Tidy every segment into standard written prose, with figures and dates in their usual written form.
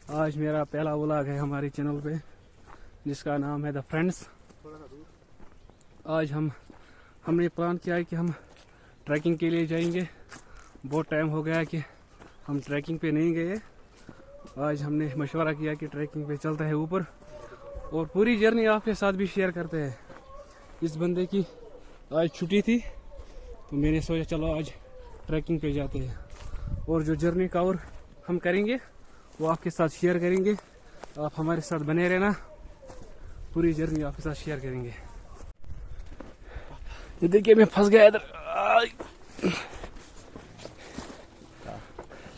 आज मेरा पहला व्लॉग है हमारे चैनल पे जिसका नाम है द फ्रेंड्स। आज हमने प्लान किया है कि हम ट्रैकिंग के लिए जाएंगे। बहुत टाइम हो गया कि हम ट्रैकिंग पे नहीं गए। आज हमने मशवरा किया कि ट्रैकिंग पे चलता है ऊपर और पूरी जर्नी आपके साथ भी शेयर करते हैं। इस बंदे की आज छुट्टी थी तो मैंने सोचा चलो आज ट्रैकिंग पे जाते हैं और जो जर्नी कवर हम करेंगे वो आपके साथ शेयर करेंगे। आप हमारे साथ बने रहना, पूरी जर्नी आपके साथ शेयर करेंगे। ये देखिए मैं फंस गया इधर।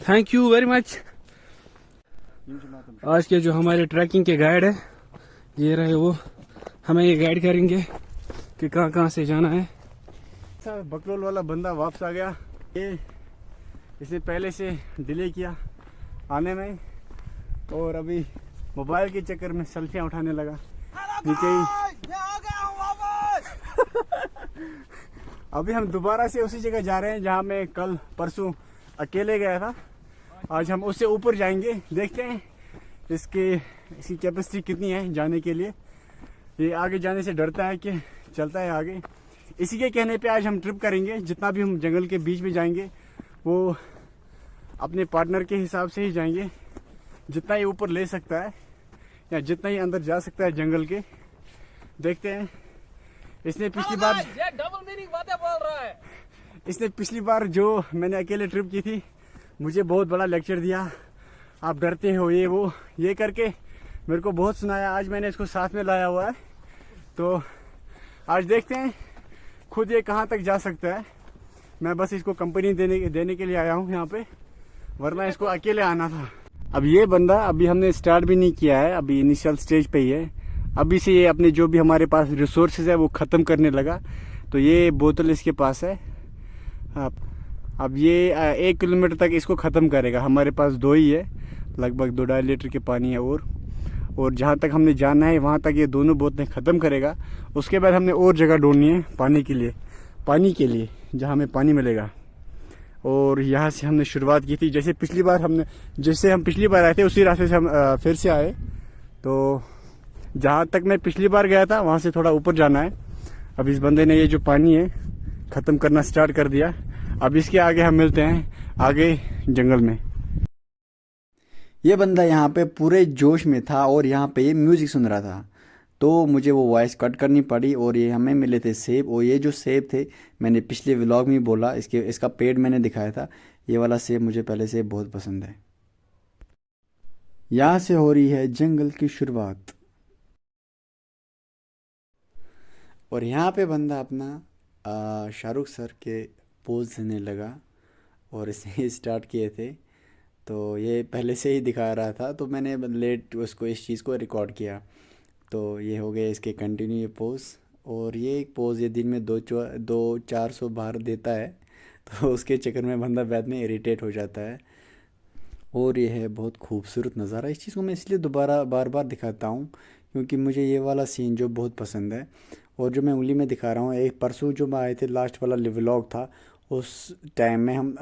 Thank you very much. आज के जो हमारे ट्रैकिंग के गाइड है ये रहे, वो हमें ये गाइड करेंगे कि कहाँ कहाँ से जाना है। बकरोल वाला बंदा वापस आ गया। ये इसने पहले से डिले किया आने में और अभी मोबाइल के चक्कर में सेल्फियां उठाने लगा। नीचे ही अभी हम दोबारा से उसी जगह जा रहे हैं जहां मैं कल परसों अकेले गया था। आज हम उससे ऊपर जाएंगे, देखते हैं इसकी कैपेसिटी कितनी है जाने के लिए। ये आगे जाने से डरता है कि चलता है आगे। इसी के कहने पे आज हम ट्रिप करेंगे। जितना भी हम जंगल के बीच में जाएंगे वो अपने पार्टनर के हिसाब से ही जाएंगे, जितना ही ऊपर ले सकता है या जितना ही अंदर जा सकता है जंगल के। देखते हैं। इसने पिछली बार डबल मीनिंग बातें बोल रहा है। इसने पिछली बार जो मैंने अकेले ट्रिप की थी मुझे बहुत बड़ा लेक्चर दिया, आप डरते हो ये वो ये करके मेरे को बहुत सुनाया। आज मैंने इसको साथ में लाया हुआ है तो आज देखते हैं खुद ये कहाँ तक जा सकता है। मैं बस इसको कंपनी देने के लिए आया हूँ यहाँ पे, वरना इसको अकेले आना था। अब ये बंदा अभी हमने स्टार्ट भी नहीं किया है, अभी इनिशियल स्टेज पे ही है। अभी से ये अपने जो भी हमारे पास रिसोर्सेज है वो ख़त्म करने लगा। तो ये बोतल इसके पास है। अब ये 1 किलोमीटर तक इसको ख़त्म करेगा। हमारे पास 2 ही है, लगभग 2-2.5 लीटर की पानी है और जहाँ तक हमने जाना है वहाँ तक ये दोनों बोतलें ख़त्म करेगा। उसके बाद हमने और जगह ढूंढनी है पानी के लिए जहाँ हमें पानी मिलेगा। और यहाँ से हमने शुरुआत की थी। जैसे हम पिछली बार आए थे उसी रास्ते से हम फिर से आए। तो जहाँ तक मैं पिछली बार गया था वहाँ से थोड़ा ऊपर जाना है। अब इस बंदे ने ये जो पानी है ख़त्म करना स्टार्ट कर दिया। अब इसके आगे हम मिलते हैं आगे जंगल में। ये बंदा यहाँ पे पूरे जोश में था और यहाँ पे ये म्यूज़िक सुन रहा था, तो मुझे वो वॉइस कट करनी पड़ी। और ये हमें मिले थे सेब, और ये जो सेब थे मैंने पिछले व्लॉग में बोला, इसका पेड़ मैंने दिखाया था। ये वाला सेब मुझे पहले से बहुत पसंद है। यहाँ से हो रही है जंगल की शुरुआत। और यहाँ पे बंदा अपना शाहरुख सर के पोज देने लगा और इसे स्टार्ट किए थे। तो ये पहले से ही दिखा रहा था तो मैंने लेट उसको इस चीज़ को रिकॉर्ड किया। तो ये हो गया इसके कंटिन्यू ये पोज। और ये एक पोज ये दिन में 200-400 बार देता है, तो उसके चक्कर में बंदा बाद में इरिटेट हो जाता है। और ये है बहुत खूबसूरत नज़ारा। इस चीज़ को मैं इसलिए दोबारा बार बार दिखाता हूँ क्योंकि मुझे ये वाला सीन जो बहुत पसंद है। और जो मैं उंगली में दिखा रहा हूँ, एक परसों जो मैं आए थे लास्ट वाला व्लॉग था, उस टाइम में हम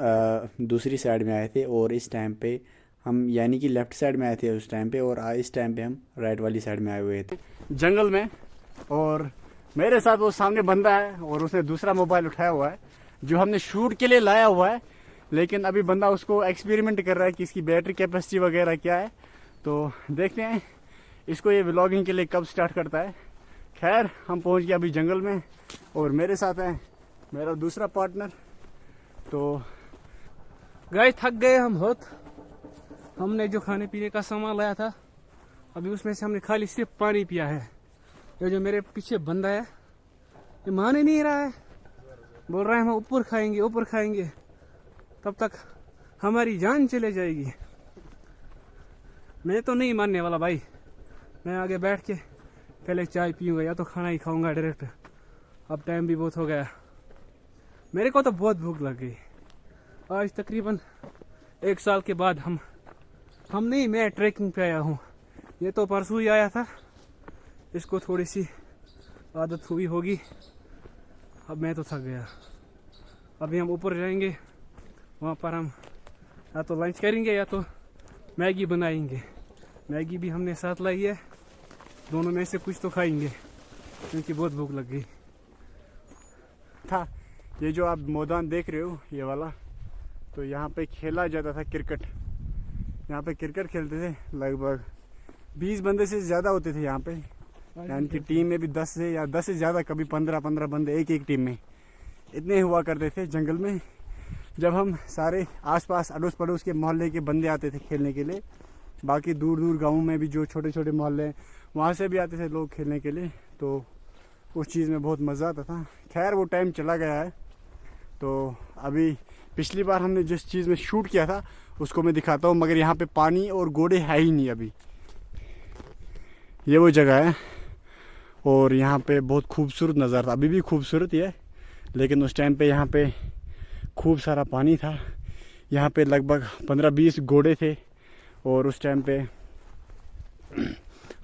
दूसरी साइड में आए थे और इस टाइम पे हम यानी कि लेफ़्ट साइड में आए थे उस टाइम पे, और इस टाइम पे हम राइट वाली साइड में आए हुए थे जंगल में। और मेरे साथ वो सामने बंदा है और उसने दूसरा मोबाइल उठाया हुआ है जो हमने शूट के लिए लाया हुआ है। लेकिन अभी बंदा उसको एक्सपेरिमेंट कर रहा है कि इसकी बैटरी कैपेसिटी वगैरह क्या है। तो देखते हैं इसको ये व्लॉगिंग के लिए कब स्टार्ट करता है। खैर हम पहुंच गए अभी जंगल में और मेरे साथ है मेरा दूसरा पार्टनर। तो गाइस थक गए हम बहुत। हमने जो खाने पीने का सामान लाया था अभी उसमें से हमने खाली सिर्फ पानी पिया है। ये जो मेरे पीछे बंदा है ये मान ही नहीं रहा है, बोल रहा है हम ऊपर खाएंगे, तब तक हमारी जान चले जाएगी। मैं तो नहीं मानने वाला भाई। मैं आगे बैठ के पहले चाय पीऊँगा या तो खाना ही खाऊंगा डायरेक्ट। अब टाइम भी बहुत हो गया, मेरे को तो बहुत भूख लग गई। आज तकरीबन 1 साल के बाद मैं ट्रैकिंग पे आया हूँ। ये तो परसों ही आया था, इसको थोड़ी सी आदत हुई होगी। अब मैं तो थक गया। अभी हम ऊपर जाएंगे, वहाँ पर हम या तो लंच करेंगे या तो मैगी बनाएंगे। मैगी भी हमने साथ लाई है, दोनों में से कुछ तो खाएंगे क्योंकि बहुत भूख लग गई था। ये जो आप मैदान देख रहे हो ये वाला, तो यहाँ पे खेला जाता था क्रिकेट। यहाँ पे क्रिकेट खेलते थे, लगभग 20 बंदे से ज़्यादा होते थे यहाँ पे। यानी कि टीम में भी 10 से या 10 से ज़्यादा, कभी 15-15 बंदे एक टीम में, इतने हुआ करते थे जंगल में। जब हम सारे आसपास अड़ोस पड़ोस के मोहल्ले के बंदे आते थे खेलने के लिए, बाकी दूर दूर गाँव में भी जो छोटे छोटे मोहल्ले हैं वहाँ से भी आते थे लोग खेलने के लिए, तो उस चीज़ में बहुत मज़ा आता था। खैर वो टाइम चला गया है। तो अभी पिछली बार हमने जिस चीज़ में शूट किया था उसको मैं दिखाता हूँ, मगर यहाँ पे पानी और घोड़े है ही नहीं अभी। ये वो जगह है और यहाँ पे बहुत खूबसूरत नज़ारा था, अभी भी खूबसूरत ही है, लेकिन उस टाइम पे यहाँ पे खूब सारा पानी था। यहाँ पे लगभग 15-20 घोड़े थे और उस टाइम पे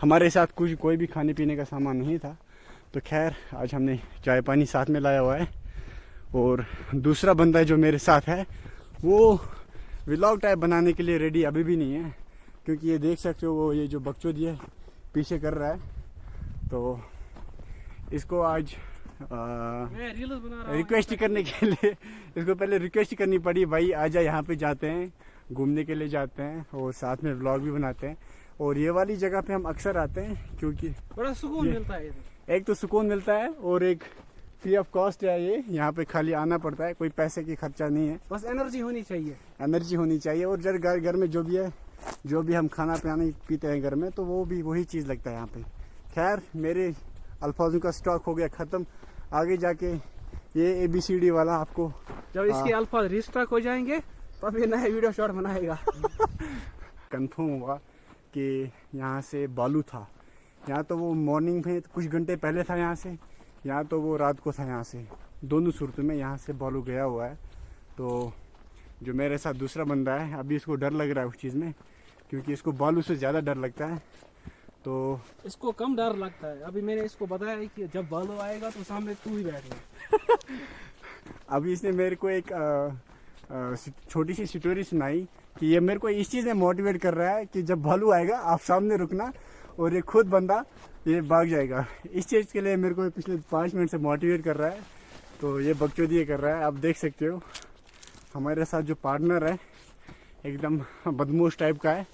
हमारे साथ कुछ कोई भी खाने पीने का सामान नहीं था। तो खैर आज हमने चाय पानी साथ में लाया हुआ है। और दूसरा बंदा जो मेरे साथ है वो व्लॉग टाइप बनाने के लिए रेडी अभी भी नहीं है, क्योंकि ये देख सकते हो वो ये जो बकचोदी है पीछे कर रहा है। तो इसको आज रिक्वेस्ट करने के लिए इसको पहले रिक्वेस्ट करनी पड़ी, भाई आजा यहाँ पे जाते हैं, घूमने के लिए जाते हैं और साथ में व्लॉग भी बनाते हैं। और ये वाली जगह पे हम अक्सर आते हैं क्योंकि बड़ा सुकून मिलता है। एक तो सुकून मिलता है और एक फ्री ऑफ कॉस्ट है। ये यहाँ पे खाली आना पड़ता है, कोई पैसे की खर्चा नहीं है, बस एनर्जी होनी चाहिए। एनर्जी होनी चाहिए। और जब घर में जो भी है, जो भी हम खाना पीना पीते हैं घर में, तो वो भी वही चीज़ लगता है यहाँ पे। खैर मेरे अल्फाजों का स्टॉक हो गया ख़त्म। आगे जाके ये ABCD वाला आपको जब इसके अल्फाज रिस्टॉक हो जाएंगे तब ये नया वीडियो शॉर्ट बनाएगा। कंफर्म हुआ कि यहाँ से बालू था। यहाँ तो वो मॉर्निंग में कुछ घंटे पहले था यहाँ से, यहाँ तो वो रात को था यहाँ से। दोनों सूरतों में यहाँ से बालू गया हुआ है। तो जो मेरे साथ दूसरा बंदा है, अभी इसको डर लग रहा है उस चीज़ में, क्योंकि इसको बालू से ज़्यादा डर लगता है। तो इसको कम डर लगता है। अभी मैंने इसको बताया है कि जब बालू आएगा तो सामने तू ही बैठना। अभी इसने मेरे को एक छोटी सी स्टोरी सुनाई कि ये मेरे को इस चीज़ में मोटिवेट कर रहा है कि जब भालू आएगा आप सामने रुकना और ये खुद बंदा ये भाग जाएगा। इस चीज़ के लिए मेरे को पिछले 5 मिनट से मोटिवेट कर रहा है। तो ये बकचोदी कर रहा है। आप देख सकते हो हमारे साथ जो पार्टनर है एकदम बदमाश टाइप का है।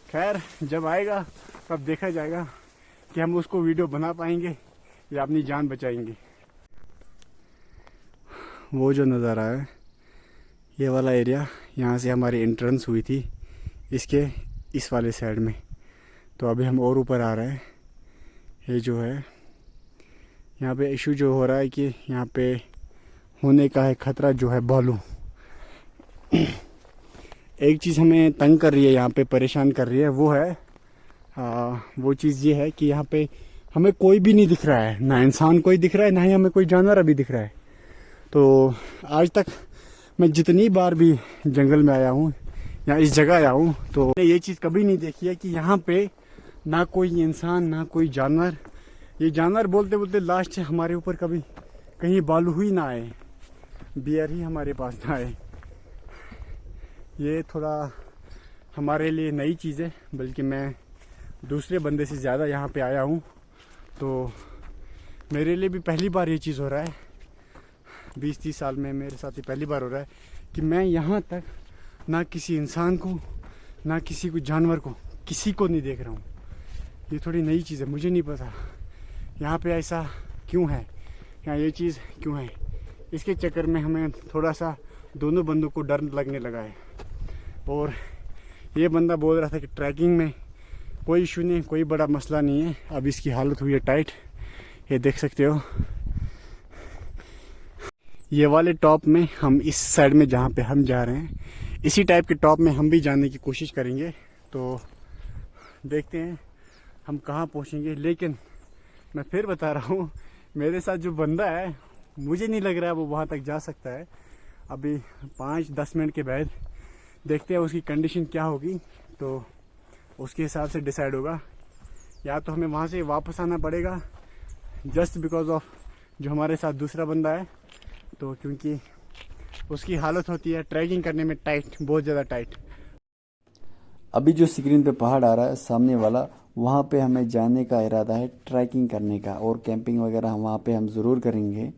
खैर जब आएगा तब देखा जाएगा कि हम उसको वीडियो बना पाएंगे या अपनी जान बचाएंगे। वो जो नज़ारा है ये वाला एरिया, यहाँ से हमारी एंट्रेंस हुई थी इसके इस वाले साइड में। तो अभी हम और ऊपर आ रहे हैं। ये जो है यहाँ पे इशू जो हो रहा है कि यहाँ पे होने का है खतरा जो है बालू। एक चीज़ हमें तंग कर रही है, यहाँ पे परेशान कर रही है, वो है वो चीज़ ये है कि यहाँ पे हमें कोई भी नहीं दिख रहा है, ना इंसान कोई दिख रहा है, ना ही हमें कोई जानवर अभी दिख रहा है। तो आज तक मैं जितनी बार भी जंगल में आया हूँ या इस जगह आया हूँ तो मैंने ये चीज़ कभी नहीं देखी है कि यहाँ पे ना कोई इंसान ना कोई जानवर। ये जानवर बोलते बोलते लास्ट हमारे ऊपर कभी कहीं बालू ही ना आए, बियर ही हमारे पास ना आए। ये थोड़ा हमारे लिए नई चीज़ है, बल्कि मैं दूसरे बंदे से ज़्यादा यहाँ पे आया हूँ तो मेरे लिए भी पहली बार ये चीज़ हो रहा है। 20-30 साल में मेरे साथ ही पहली बार हो रहा है कि मैं यहाँ तक ना किसी इंसान को ना किसी को जानवर को किसी को नहीं देख रहा हूँ। ये थोड़ी नई चीज़ है, मुझे नहीं पता यहाँ पे ऐसा क्यों है, यहाँ ये चीज़ क्यों है। इसके चक्कर में हमें थोड़ा सा दोनों बंदों को डर लगने लगा है। और ये बंदा बोल रहा था कि ट्रैकिंग में कोई इशू नहीं, कोई बड़ा मसला नहीं है। अब इसकी हालत हुई है टाइट, ये देख सकते हो। ये वाले टॉप में हम इस साइड में जहाँ पे हम जा रहे हैं, इसी टाइप के टॉप में हम भी जाने की कोशिश करेंगे। तो देखते हैं हम कहाँ पहुँचेंगे। लेकिन मैं फिर बता रहा हूँ, मेरे साथ जो बंदा है मुझे नहीं लग रहा है वो वहाँ तक जा सकता है। अभी 5-10 मिनट के बाद देखते हैं उसकी कंडीशन क्या होगी, तो उसके हिसाब से डिसाइड होगा। या तो हमें वहाँ से वापस आना पड़ेगा जस्ट बिकॉज ऑफ जो हमारे साथ दूसरा बंदा है, तो क्योंकि उसकी हालत होती है ट्रैकिंग करने में टाइट, बहुत ज़्यादा टाइट। अभी जो स्क्रीन पे पहाड़ आ रहा है सामने वाला, वहाँ पे हमें जाने का इरादा है, ट्रैकिंग करने का, और कैंपिंग वगैरह हम वहाँ पे हम ज़रूर करेंगे।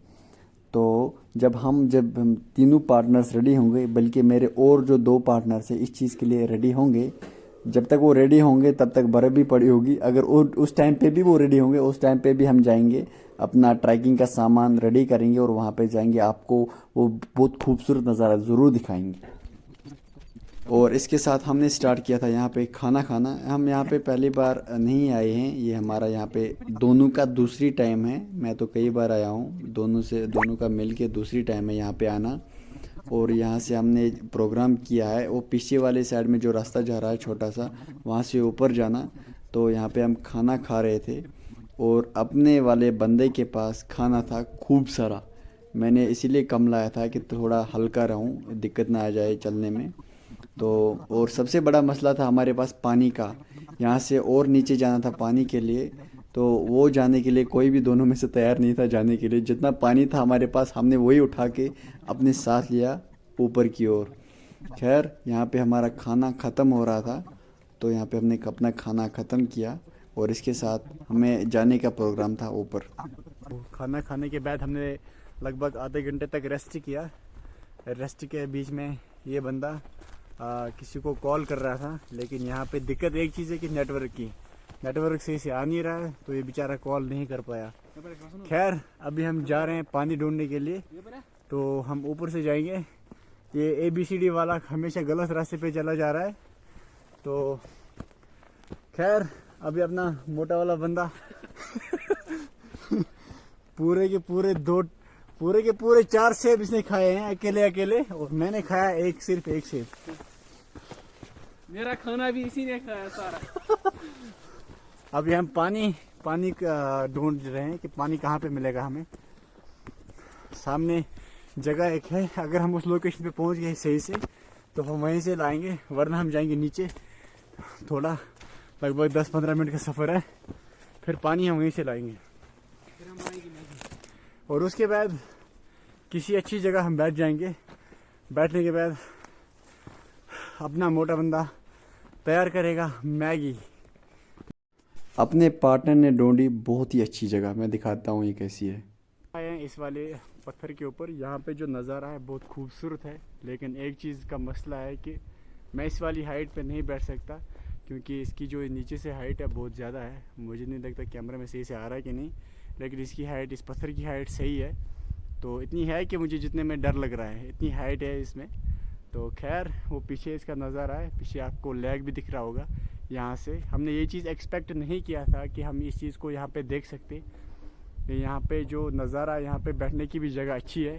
तो जब हम तीनों पार्टनर्स रेडी होंगे, बल्कि मेरे और जो 2 पार्टनर्स हैं इस चीज़ के लिए रेडी होंगे, जब तक वो रेडी होंगे तब तक बर्फ़ भी पड़ी होगी। अगर उस टाइम पे भी वो रेडी होंगे, उस टाइम पे भी हम जाएंगे, अपना ट्रैकिंग का सामान रेडी करेंगे और वहाँ पे जाएंगे, आपको वो बहुत खूबसूरत नज़ारा ज़रूर दिखाएंगे। और इसके साथ हमने स्टार्ट किया था यहाँ पे खाना खाना। हम यहाँ पे पहली बार नहीं आए हैं, ये हमारा यहाँ पे दोनों का दूसरी टाइम है। मैं तो कई बार आया हूँ, दोनों का मिल के दूसरी टाइम है यहाँ पे आना। और यहाँ से हमने प्रोग्राम किया है, वो पीछे वाले साइड में जो रास्ता जा रहा है छोटा सा, वहाँ से ऊपर जाना। तो यहाँ पे हम खाना खा रहे थे और अपने वाले बंदे के पास खाना था खूब सारा। मैंने इसीलिए कम लाया था कि थोड़ा हल्का रहूँ, दिक्कत ना आ जाए चलने में। तो और सबसे बड़ा मसला था हमारे पास पानी का। यहाँ से और नीचे जाना था पानी के लिए, तो वो जाने के लिए कोई भी दोनों में से तैयार नहीं था जाने के लिए। जितना पानी था हमारे पास हमने वही उठा के अपने साथ लिया ऊपर की ओर। खैर यहाँ पे हमारा खाना ख़त्म हो रहा था, तो यहाँ पे हमने अपना खाना ख़त्म किया और इसके साथ हमें जाने का प्रोग्राम था ऊपर। खाना खाने के बाद हमने लगभग आधे घंटे तक रेस्ट किया। रेस्ट के बीच में ये बंदा किसी को कॉल कर रहा था, लेकिन यहाँ पे दिक्कत एक चीज़ है कि नेटवर्क सही से आ नहीं रहा है, तो ये बेचारा कॉल नहीं कर पाया। खैर अभी हम जा रहे हैं पानी ढूंढने के लिए, तो हम ऊपर से जाएंगे। ये ABCD वाला हमेशा गलत रास्ते पे चला जा रहा है। तो खैर अभी अपना मोटा वाला बंदा पूरे के पूरे 4 सेब इसने खाए हैं अकेले, और मैंने खाया सिर्फ एक सेब। मेरा खाना भी इसी ने खाया सारा। अभी हम पानी का ढूंढ रहे हैं कि पानी कहाँ पे मिलेगा हमें। सामने जगह एक है, अगर हम उस लोकेशन पे पहुंच गए सही से तो हम वहीं से लाएंगे, वरना हम जाएंगे नीचे। थोड़ा लगभग 10-15 मिनट का सफ़र है, फिर पानी हम वहीं से लाएंगे। और उसके बाद किसी अच्छी जगह हम बैठ जाएंगे। बैठने के बाद अपना मोटा बंदा तैयार करेगा मैगी। अपने पार्टनर ने ढूंढी बहुत ही अच्छी जगह, मैं दिखाता हूँ ये कैसी है। आए हैं इस वाले पत्थर के ऊपर। यहाँ पे जो नज़ारा है बहुत खूबसूरत है, लेकिन एक चीज़ का मसला है कि मैं इस वाली हाइट पे नहीं बैठ सकता, क्योंकि इसकी जो नीचे से हाइट है बहुत ज़्यादा है। मुझे नहीं लगता कैमरा में सही से आ रहा है कि नहीं, लेकिन इसकी हाइट, इस पत्थर की हाइट सही है। तो इतनी है कि मुझे जितने में डर लग रहा है, इतनी हाइट है इसमें। तो खैर वो पीछे इसका नज़ारा है, पीछे आपको लेक भी दिख रहा होगा। यहाँ से हमने ये चीज़ एक्सपेक्ट नहीं किया था कि हम इस चीज़ को यहाँ पे देख सकते। यहाँ पे जो नज़ारा, यहाँ पे बैठने की भी जगह अच्छी है,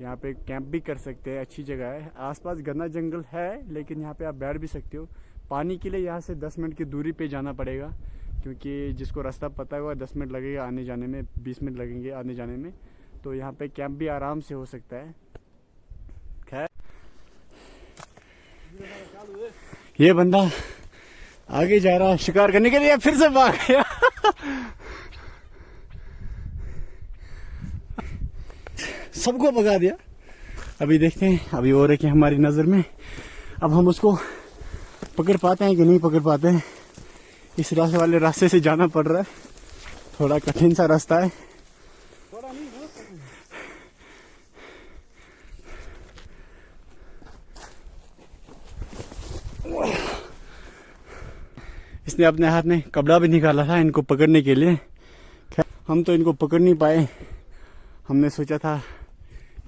यहाँ पे कैंप भी कर सकते हैं, अच्छी जगह है। आसपास घना जंगल है, लेकिन यहाँ पे आप बैठ भी सकते हो। पानी के लिए यहाँ से 10 मिनट की दूरी पे जाना पड़ेगा, क्योंकि जिसको रास्ता पता होगा 10 मिनट लगेगा आने जाने में, 20 मिनट लगेंगे आने जाने में। तो यहाँ पे कैंप भी आराम से हो सकता है। खैर ये बंदा आगे जा रहा है शिकार करने के लिए, फिर से भाग गया। सबको भगा दिया। अभी देखते हैं, अभी और है कि हमारी नज़र में, अब हम उसको पकड़ पाते हैं कि नहीं पकड़ पाते हैं। इस रास्ते वाले रास्ते से जाना पड़ रहा है, थोड़ा कठिन सा रास्ता है। इसने अपने हाथ में कपड़ा भी निकाला था इनको पकड़ने के लिए। हम तो इनको पकड़ नहीं पाए। हमने सोचा था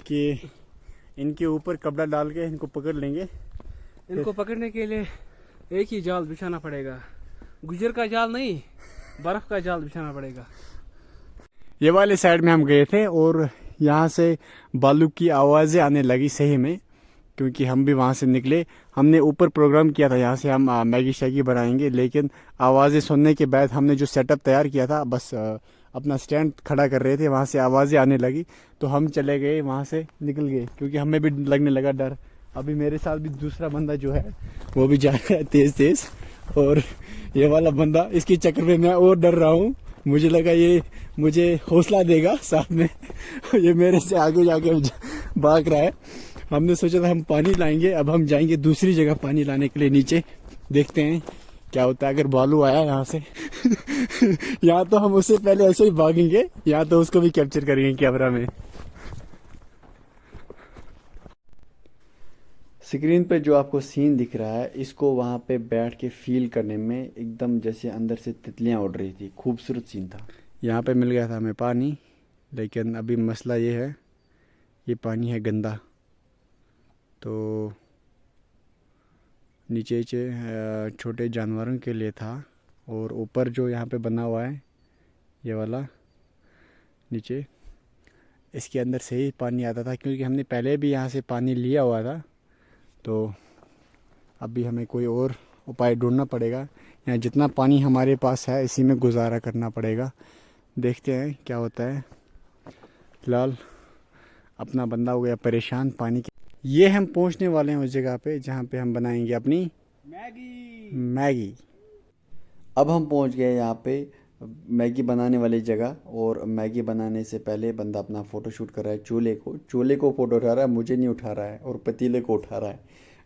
कि इनके ऊपर कपड़ा डाल के इनको पकड़ लेंगे। इनको पकड़ने के लिए एक ही जाल बिछाना पड़ेगा, गुजर का जाल नहीं, बर्फ का जाल बिछाना पड़ेगा। ये वाले साइड में हम गए थे और यहाँ से बालू की आवाज़ें आने लगी सही में, क्योंकि हम भी वहाँ से निकले। हमने ऊपर प्रोग्राम किया था यहाँ से हम मैगी शैगी बनाएंगे, लेकिन आवाज़ें सुनने के बाद हमने जो सेटअप तैयार किया था, बस अपना स्टैंड खड़ा कर रहे थे, वहाँ से आवाज़ें आने लगी तो हम चले गए, वहाँ से निकल गए, क्योंकि हमें भी लगने लगा डर। अभी मेरे साथ भी दूसरा बंदा जो है वो भी जा रहा है तेज़ तेज़, और ये वाला बंदा, इसके चक्कर में मैं और डर रहा हूँ। मुझे लगा ये मुझे हौसला देगा साथ में, ये मेरे से आगे जाके भाग रहा है। हमने सोचा था हम पानी लाएंगे, अब हम जाएंगे दूसरी जगह पानी लाने के लिए नीचे। देखते हैं क्या होता है अगर बालू आया यहाँ से। यहाँ तो हम उससे पहले ऐसे ही भागेंगे, यहाँ तो उसको भी कैप्चर करेंगे कैमरा में। स्क्रीन पे जो आपको सीन दिख रहा है, इसको वहाँ पे बैठ के फील करने में एकदम जैसे अंदर से तितलियाँ उड़ रही थी। खूबसूरत सीन था। यहाँ पे मिल गया था हमें पानी, लेकिन अभी मसला ये है, ये पानी है गंदा। तो नीचे छोटे जानवरों के लिए था, और ऊपर जो यहाँ पे बना हुआ है ये वाला नीचे, इसके अंदर से ही पानी आता था, क्योंकि हमने पहले भी यहाँ से पानी लिया हुआ था। तो अभी हमें कोई और उपाय ढूंढना पड़ेगा। यहाँ जितना पानी हमारे पास है इसी में गुजारा करना पड़ेगा। देखते हैं क्या होता है। फिलहाल अपना बंदा हो गया परेशान पानी के। ये हम पहुंचने वाले हैं उस जगह पे जहाँ पे हम बनाएंगे अपनी मैगी। अब हम पहुंच गए यहाँ पे मैगी बनाने वाली जगह। और मैगी बनाने से पहले बंदा अपना फ़ोटो शूट कर रहा है। चूल्हे को फ़ोटो उठा रहा है, मुझे नहीं उठा रहा है, और पतीले को उठा रहा है।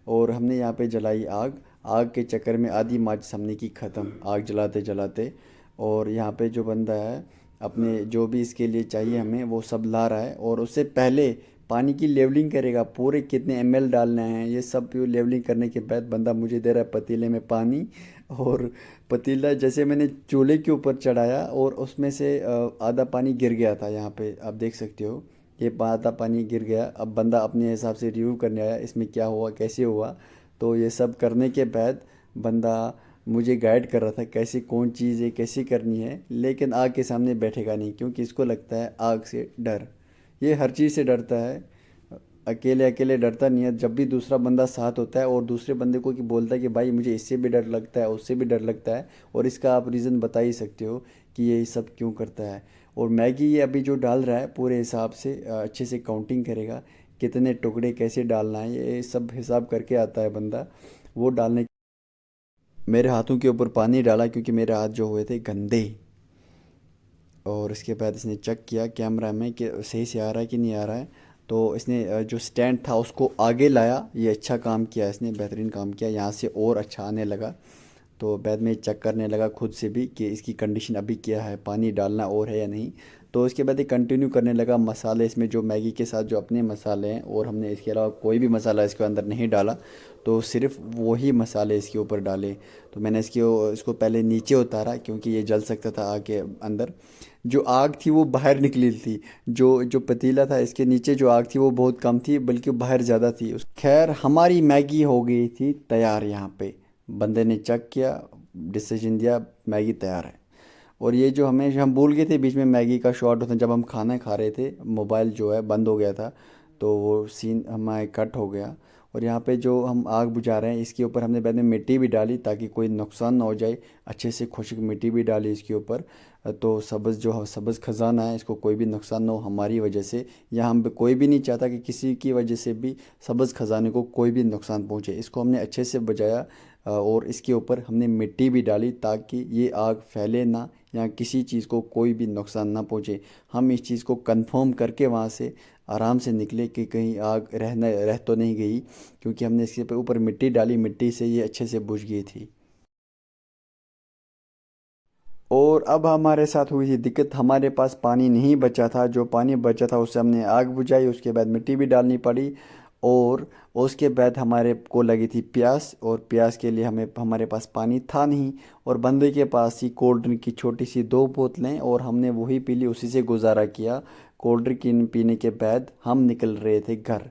और हमने यहाँ पे जलाई आग के चक्कर में आधी माचिस हमने की ख़त्म आग जलाते जलाते। और यहाँ पे जो बंदा है अपने जो भी इसके लिए चाहिए हमें वो सब ला रहा है। और उससे पहले पानी की लेवलिंग करेगा, पूरे कितने ml डालना है ये सब लेवलिंग करने के बाद बंदा मुझे दे रहा है पतीले में पानी। और पतीला जैसे मैंने चूल्हे के ऊपर चढ़ाया और उसमें से आधा पानी गिर गया था। यहाँ पे आप देख सकते हो ये आधा पानी गिर गया। अब बंदा अपने हिसाब से रिव्यू करने आया इसमें क्या हुआ कैसे हुआ। तो ये सब करने के बाद बंदा मुझे गाइड कर रहा था कैसे कौन चीज़ है कैसे करनी है। लेकिन आग के सामने बैठेगा नहीं, क्योंकि इसको लगता है आग से डर। ये हर चीज़ से डरता है, अकेले अकेले डरता नहीं है। जब भी दूसरा बंदा साथ होता है और दूसरे बंदे को कि बोलता है कि भाई मुझे इससे भी डर लगता है उससे भी डर लगता है, और इसका आप रीज़न बता ही सकते हो कि ये सब क्यों करता है। और मैगी ये अभी जो डाल रहा है पूरे हिसाब से अच्छे से काउंटिंग करेगा, कितने टुकड़े कैसे डालना है ये सब हिसाब करके आता है बंदा। वो डालने मेरे हाथों के ऊपर पानी डाला क्योंकि मेरे हाथ जो हुए थे गंदे। और इसके बाद इसने चेक किया कैमरा में कि सही से आ रहा है कि नहीं आ रहा है। तो इसने जो स्टैंड था उसको आगे लाया। ये अच्छा काम किया इसने, बेहतरीन काम किया। यहाँ से और अच्छा आने लगा। तो बाद में चेक करने लगा खुद से भी कि इसकी कंडीशन अभी क्या है, पानी डालना और है या नहीं। तो उसके बाद ये कंटिन्यू करने लगा मसाले इसमें जो मैगी के साथ जो अपने मसाले हैं, और हमने इसके अलावा कोई भी मसाला इसके अंदर नहीं डाला। तो सिर्फ वही मसाले इसके ऊपर डाले। तो मैंने इसको पहले नीचे उतारा क्योंकि ये जल सकता था आग के अंदर। जो आग थी वो बाहर निकली थी। जो पतीला था इसके नीचे जो आग थी वो बहुत कम थी, बल्कि बाहर ज़्यादा थी। खैर हमारी मैगी हो गई थी तैयार। यहाँ पे बंदे ने चेक किया, डिसीजन दिया, मैगी तैयार है। और ये जो हम भूल गए थे बीच में मैगी का शॉट होता जब हम खाना खा रहे थे, मोबाइल जो है बंद हो गया था, तो वो सीन हमारे कट हो गया। और यहाँ पे जो हम आग बुझा रहे हैं इसके ऊपर हमने बाद में मिट्टी भी डाली ताकि कोई नुकसान ना हो जाए। अच्छे से खुश्क मिट्टी भी डाली इसके ऊपर। तो सब्ज़ खजाना है, इसको कोई भी नुकसान ना हो हमारी वजह से। या हम कोई भी नहीं चाहता कि किसी की वजह से भी सब्ज़ खजाने को कोई भी नुकसान पहुँचे। इसको हमने अच्छे से बचाया। और इसके ऊपर हमने मिट्टी भी डाली ताकि ये आग फैले ना, या किसी चीज़ को कोई भी नुकसान ना पहुँचे। हम इस चीज़ को कंफर्म करके वहाँ से आराम से निकले कि कहीं आग रह तो नहीं गई, क्योंकि हमने इसके ऊपर मिट्टी डाली, मिट्टी से ये अच्छे से बुझ गई थी। और अब हमारे साथ हुई थी दिक्कत, हमारे पास पानी नहीं बचा था। जो पानी बचा था उससे हमने आग बुझाई, उसके बाद मिट्टी भी डालनी पड़ी। और उसके बाद हमारे को लगी थी प्यास, और प्यास के लिए हमारे पास पानी था नहीं। और बंदे के पास ही कोल्ड ड्रिंक की छोटी सी 2 बोतलें, और हमने वही पी ली, उसी से गुजारा किया। कोल्ड ड्रिंक पीने के बाद हम निकल रहे थे घर।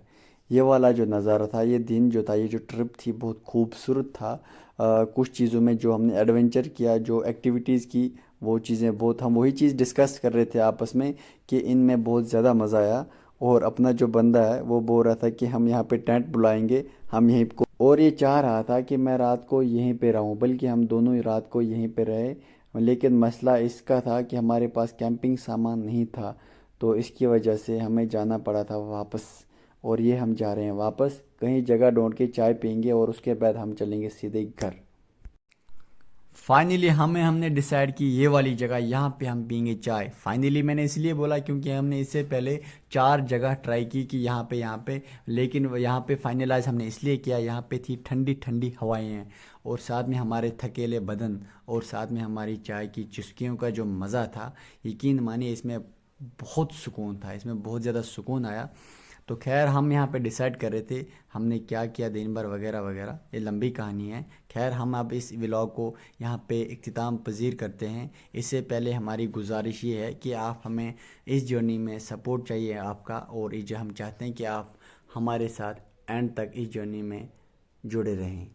ये वाला जो नज़ारा था, ये दिन जो था, ये जो ट्रिप थी बहुत खूबसूरत था। कुछ चीज़ों में जो हमने एडवेंचर किया, जो एक्टिविटीज़ की, वो चीज़ें बहुत, हम वही चीज़ डिस्कस कर रहे थे आपस में कि इनमें बहुत ज़्यादा मज़ा आया। और अपना जो बंदा है वो बोल रहा था कि हम यहाँ पे टेंट बुलाएंगे, हम यहीं को, और ये चाह रहा था कि मैं रात को यहीं पे रहूं, बल्कि हम दोनों ही रात को यहीं पे रहे। लेकिन मसला इसका था कि हमारे पास कैंपिंग सामान नहीं था, तो इसकी वजह से हमें जाना पड़ा था वापस। और ये हम जा रहे हैं वापस, कहीं जगह ढूंढ के चाय पियेंगे और उसके बाद हम चलेंगे सीधे घर। फाइनली हमने डिसाइड की ये वाली जगह, यहाँ पे हम पियेंगे चाय। फाइनली मैंने इसलिए बोला क्योंकि हमने इससे पहले 4 जगह ट्राई की कि यहाँ पे, लेकिन यहाँ पे फाइनलाइज हमने इसलिए किया, यहाँ पे थी ठंडी ठंडी हवाएं हैं। और साथ में हमारे थकेले बदन और साथ में हमारी चाय की चुस्कियों का जो मज़ा था, यकीन मानिए इसमें बहुत सुकून था, इसमें बहुत ज़्यादा सुकून आया। तो खैर हम यहाँ पे डिसाइड कर रहे थे हमने क्या किया दिन भर वगैरह वगैरह, ये लंबी कहानी है। खैर हम अब इस व्लॉग को यहाँ पे इख्तिताम पजीर करते हैं। इससे पहले हमारी गुजारिश ये है कि आप हमें इस जर्नी में सपोर्ट चाहिए आपका, और ये जो हम चाहते हैं कि आप हमारे साथ एंड तक इस जर्नी में जुड़े रहें।